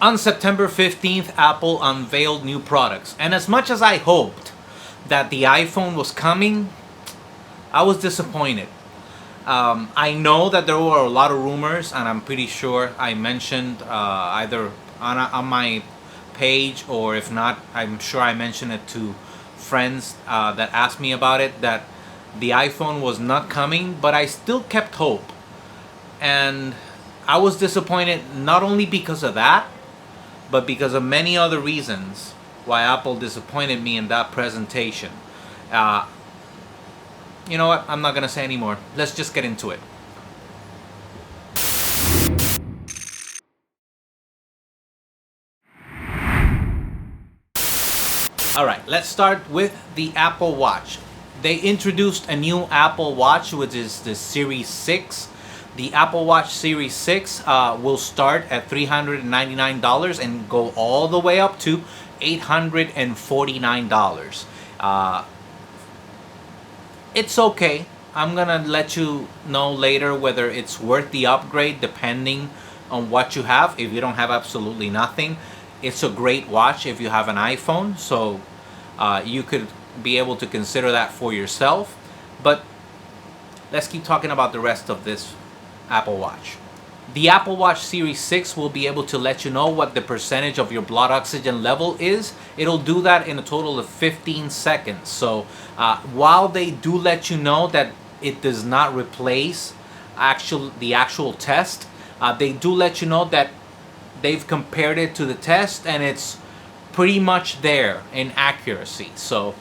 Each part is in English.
On September 15th, Apple unveiled new products. And as much as I hoped that the iPhone was coming, I was disappointed. I know that there were a lot of rumors, and I'm pretty sure I mentioned either on my page, or if not, I'm sure I mentioned it to friends that asked me about it, that the iPhone was not coming, but I still kept hope. And I was disappointed not only because of that, but because of many other reasons why Apple disappointed me in that presentation. You know what? I'm not gonna say anymore. Let's just get into it. Alright, let's start with the Apple Watch. They introduced a new Apple Watch, which is the Series 6. The Apple Watch Series 6 will start at $399 and go all the way up to $849. It's okay. I'm gonna let you know later whether it's worth the upgrade depending on what you have. If you don't have absolutely nothing, it's a great watch if you have an iPhone, so you could be able to consider that for yourself. But let's keep talking about the rest of this Apple Watch. The Apple Watch Series 6 will be able to let you know what the percentage of your blood oxygen level is. It'll do that in a total of 15 seconds. So while they do let you know that it does not replace the actual test, they do let you know that they've compared it to the test and it's pretty much there in accuracy. So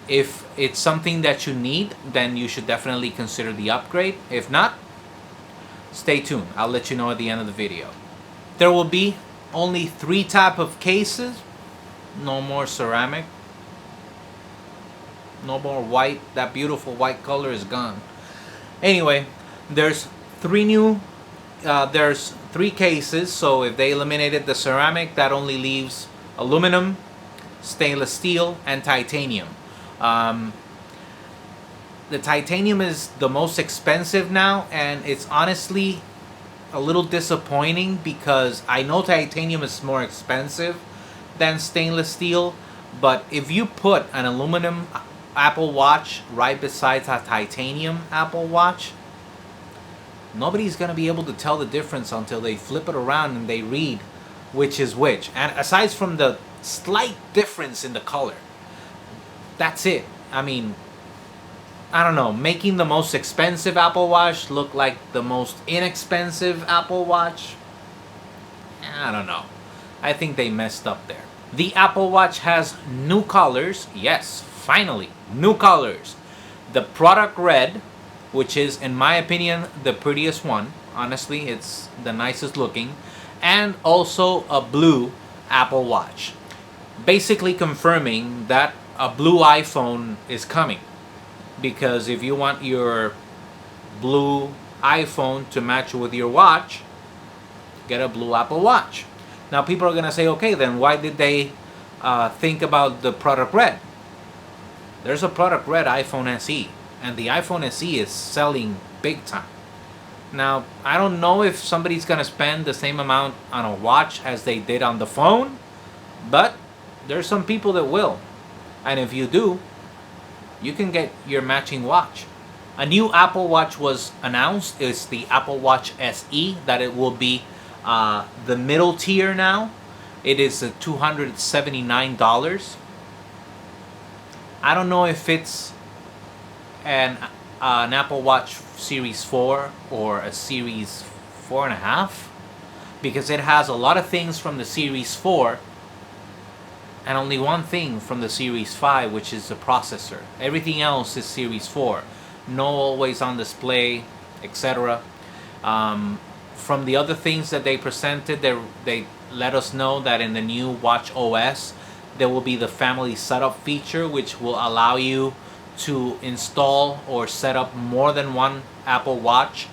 if it's something that you need, then you should definitely consider the upgrade. If not, stay tuned. I'll let you know at the end of the video. There will be only 3 types of cases. No more ceramic. No more white. That beautiful white color is gone. Anyway, there's 3 cases. So if they eliminated the ceramic, that only leaves aluminum, stainless steel, and titanium. The titanium is the most expensive now, and it's honestly a little disappointing because I know titanium is more expensive than stainless steel, but if you put an aluminum Apple Watch right beside a titanium Apple Watch, nobody's going to be able to tell the difference until they flip it around and they read which is which. And aside from the slight difference in the color, that's it. I mean, I don't know, making the most expensive Apple Watch look like the most inexpensive Apple Watch, I don't know. I think they messed up there. The Apple Watch has new colors. Yes, finally, new colors. The product red, which is, in my opinion, the prettiest one. Honestly, it's the nicest looking. And also a blue Apple Watch. Basically confirming that a blue iPhone is coming. Because if you want your blue iPhone to match with your watch, get a blue Apple Watch. Now people are going to say, okay, then why did they think about the product red? There's a product red iPhone SE, and the iPhone SE is selling big time. Now, I don't know if somebody's going to spend the same amount on a watch as they did on the phone, but there's some people that will. And if you do, you can get your matching watch. A new Apple Watch was announced. It's the Apple Watch SE, that it will be the middle tier now. It is $279. I don't know if it's an Apple Watch Series 4 or a Series 4.5, because it has a lot of things from the Series 4 and only one thing from the Series 5, which is the processor. Everything else is Series 4. No always on display, etc. From the other things that they presented, they let us know that in the new Watch OS, there will be the family setup feature, which will allow you to install or set up more than one Apple Watch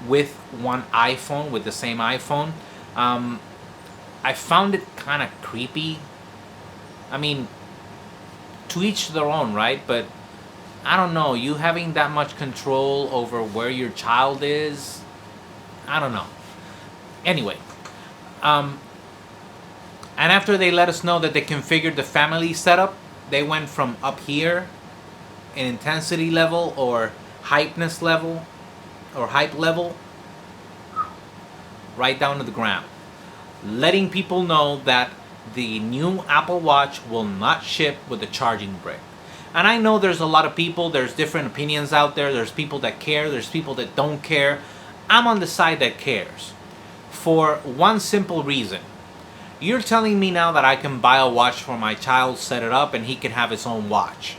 with one iPhone, with the same iPhone. I found it kind of creepy. I mean, to each their own, right? But I don't know, you having that much control over where your child is, I don't know. Anyway, And after they let us know that they configured the family setup, they went from up here in intensity level or hypeness level or hype level right down to the ground, letting people know that the new Apple Watch will not ship with the charging brick. And I know there's a lot of people, there's different opinions out there, there's people that care, there's people that don't care. I'm on the side that cares. For one simple reason. You're telling me now that I can buy a watch for my child, set it up, and he can have his own watch.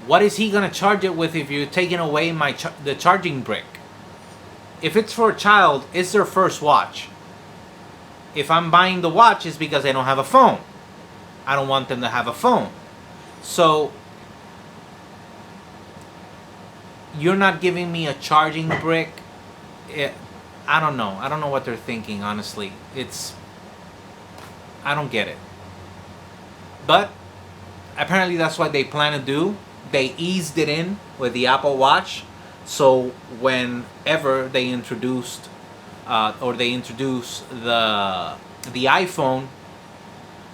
What is he going to charge it with if you're taking away the charging brick? If it's for a child, it's their first watch. If I'm buying the watch, it's because they don't have a phone. I don't want them to have a phone. So, you're not giving me a charging brick. I don't know. I don't know what they're thinking, honestly. I don't get it. But, apparently that's what they plan to do. They eased it in with the Apple Watch. So, whenever they introduce the iPhone,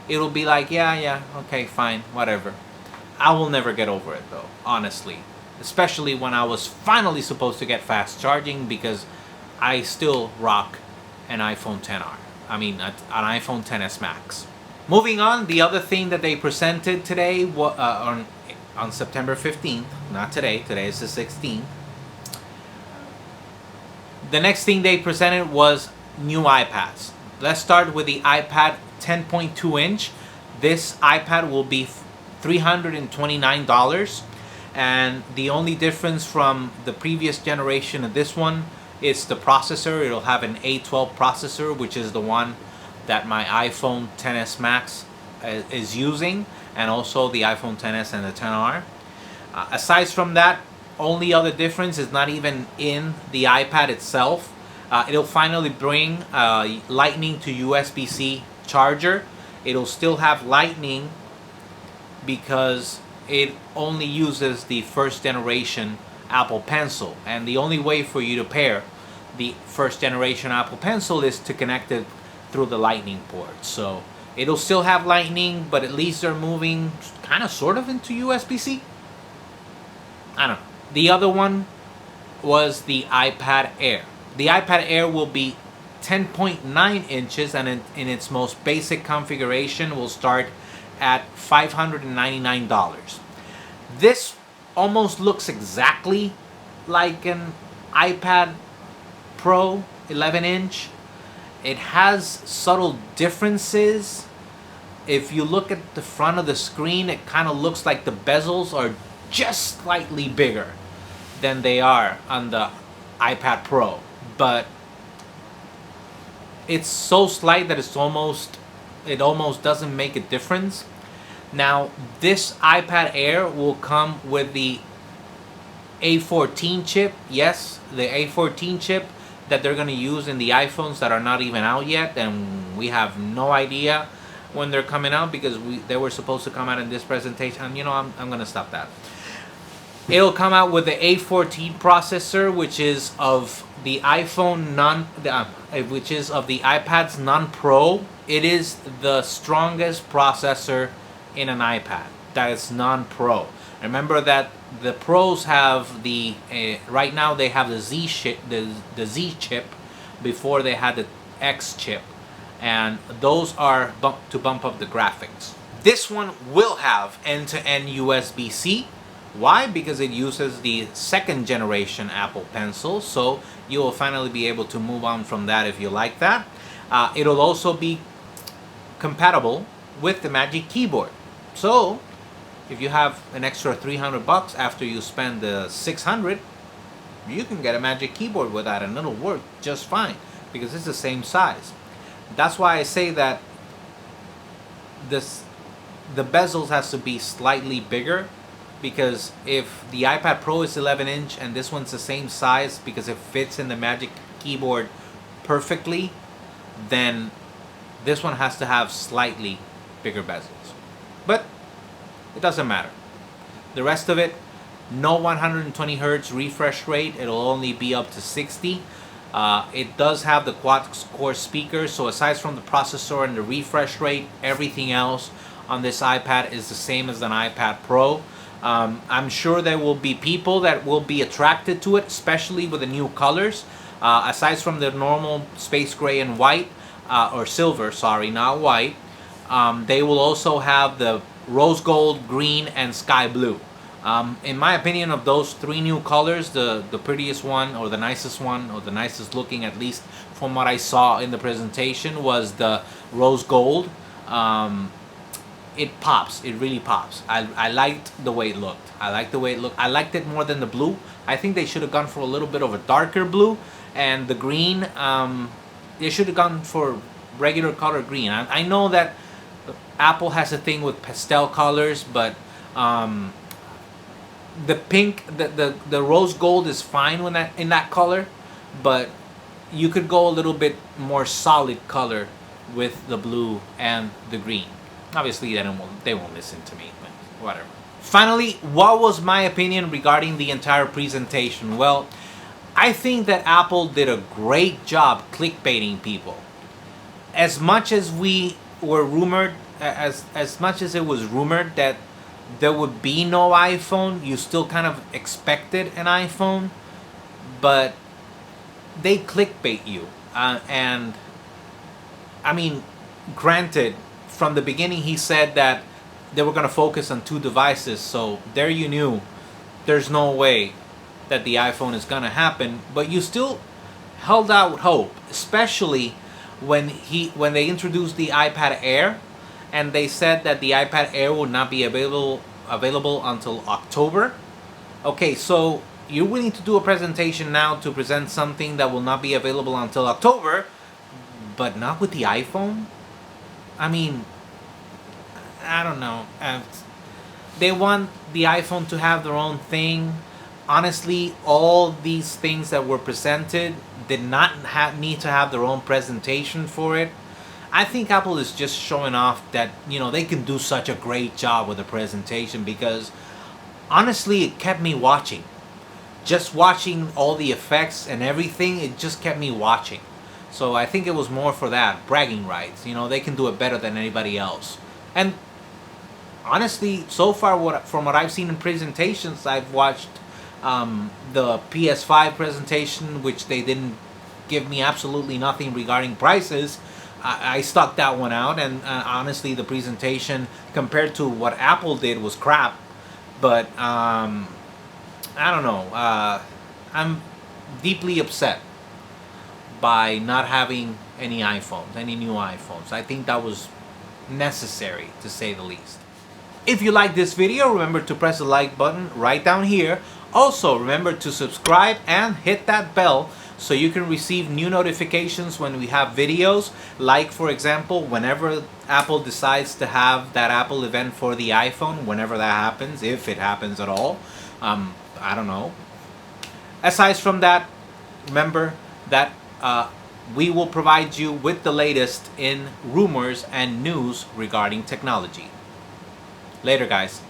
it'll be like, yeah, okay, fine, whatever. I will never get over it, though, honestly. Especially when I was finally supposed to get fast charging, because I still rock an iPhone XR. I mean, an iPhone XS Max. Moving on, the other thing that they presented today on September 15th, not today, today is the 16th. The next thing they presented was new iPads. Let's start with the iPad 10.2 inch. This iPad will be $329. And the only difference from the previous generation of this one is the processor. It'll have an A12 processor, which is the one that my iPhone XS Max is using, and also the iPhone XS and the XR. Aside from that, only other difference is not even in the iPad itself. It'll finally bring Lightning to USB-C charger. It'll still have Lightning because it only uses the first generation Apple Pencil, and the only way for you to pair the first generation Apple Pencil is to connect it through the Lightning port. So it'll still have Lightning, but at least they're moving kind of sort of into USB-C. I don't know. The other one was the iPad Air. The iPad Air will be 10.9 inches, and in its most basic configuration will start at $599. This almost looks exactly like an iPad Pro 11-inch. It has subtle differences. If you look at the front of the screen, it kind of looks like the bezels are just slightly bigger than they are on the iPad Pro. But it's so slight that it almost doesn't make a difference. Now, this iPad Air will come with the A14 chip. Yes, the A14 chip that they're going to use in the iPhones that are not even out yet, and we have no idea when they're coming out, because they were supposed to come out in this presentation. And I'm going to stop that. It'll come out with the A14 processor, which is of the which is of the iPad's non-Pro. It is the strongest processor in an iPad that is non-Pro. Remember that the Pros have right now they have the Z chip before they had the X chip, and those are to bump up the graphics. This one will have end-to-end USB-C. Why? Because it uses the second generation Apple Pencil, so you will finally be able to move on from that if you like that. It'll also be compatible with the Magic Keyboard. So, if you have an extra $300 after you spend the $600, you can get a Magic Keyboard with that, and it'll work just fine because it's the same size. That's why I say that the bezels has to be slightly bigger, because if the iPad Pro is 11-inch and this one's the same size because it fits in the Magic Keyboard perfectly, then this one has to have slightly bigger bezels. But it doesn't matter. The rest of it, no 120 Hz refresh rate. It'll only be up to 60. It does have the quad-core speaker, so aside from the processor and the refresh rate, everything else on this iPad is the same as an iPad Pro. I'm sure there will be people that will be attracted to it, especially with the new colors. Aside from the normal space gray and white, or silver, sorry, not white, they will also have the rose gold, green, and sky blue. In my opinion, of those three new colors, the prettiest one, or the nicest one, or the nicest looking, at least from what I saw in the presentation, was the rose gold. It pops. It really pops. I liked the way it looked. I liked it more than the blue. I think they should have gone for a little bit of a darker blue. And the green, they should have gone for regular color green. I know that Apple has a thing with pastel colors, but the pink, the rose gold is fine when in that color, but you could go a little bit more solid color with the blue and the green. Obviously, they won't listen to me, but whatever. Finally, what was my opinion regarding the entire presentation? Well, I think that Apple did a great job clickbaiting people. As much as we were rumored, as much as it was rumored that there would be no iPhone, you still kind of expected an iPhone, but they clickbait you. And I mean, granted, from the beginning he said that they were going to focus on two devices, so there you knew there's no way that the iPhone is going to happen, but you still held out hope, especially when they introduced the iPad Air, and they said that the iPad Air will not be available until October. Okay, so you're willing to do a presentation now to present something that will not be available until October, but not with the iPhone? I mean, I don't know. They want the iPhone to have their own thing. Honestly, all these things that were presented did not need to have their own presentation for it. I think Apple is just showing off that, they can do such a great job with the presentation, because honestly, it kept me watching. Just watching all the effects and everything, it just kept me watching. So I think it was more for that, bragging rights. They can do it better than anybody else. And honestly, so far, from what I've seen in presentations, I've watched the PS5 presentation, which they didn't give me absolutely nothing regarding prices. I stuck that one out, and honestly, the presentation compared to what Apple did was crap. But I don't know. I'm deeply upset by not having any new iPhones. I think that was necessary, to say the least. If you like this video, remember to press the like button right down here. Also, remember to subscribe and hit that bell so you can receive new notifications when we have videos. Like, for example, whenever Apple decides to have that Apple event for the iPhone, whenever that happens, if it happens at all. I don't know. Aside from that, remember that we will provide you with the latest in rumors and news regarding technology. Later, guys.